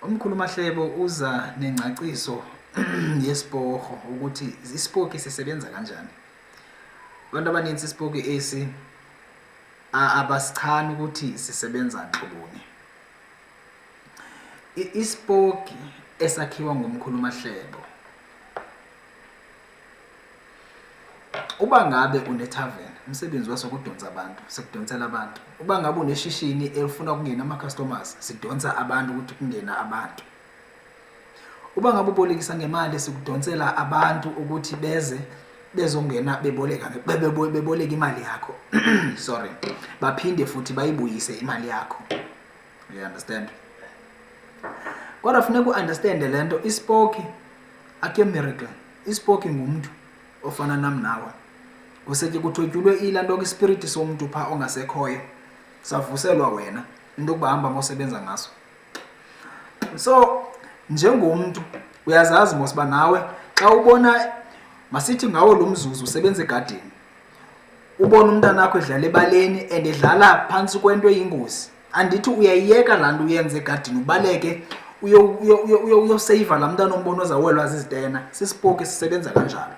Umkhuluma Hlebo uza nengcaciso yesipogo ukuthi isipoki sisebenza kanjani. Abantu abaninzi isipoki esi abasichani ukuthi sisebenza nhloboni. Isipoki esakhiwa ngumkhuluma Hlebo, uba ngabe une tavern, umsebenzi waso kudonsa abantu, sekudonsela abantu. Uba ngabe uneshishini elifuna ukungena ama customers, sidonsa abantu ukuthi kungena abantu. Uba ngabe ubolekisa ngemali, sikudonsela abantu ukuthi bezongena beboleka imali yakho. Sorry. Baphinde futhi bayibuyise imali yakho. You understand? Kodwa funeka uunderstand lento, isipoki ake miracle. Isipoki ngumuntu ofana nami nawe. Kusethe kuthotyulwe ilanto ispirit somuntu pha ongasekhoyo. Savuselwa wena into kubahamba ngosebenza ngaso. So njengomuntu uyazazi mosiba nawe xa ubona masithi ngawo lo mzuzu usebenza egadini. Ubona umntana wakho edlala ebaleni and edlala phansi kwento eyingozi. Andithi uyayiyeka lanto uyenze egadini ubaleke uyo save la mntana ombona ozawelwa zizitena. Sisipoki sisebenza kanjalo.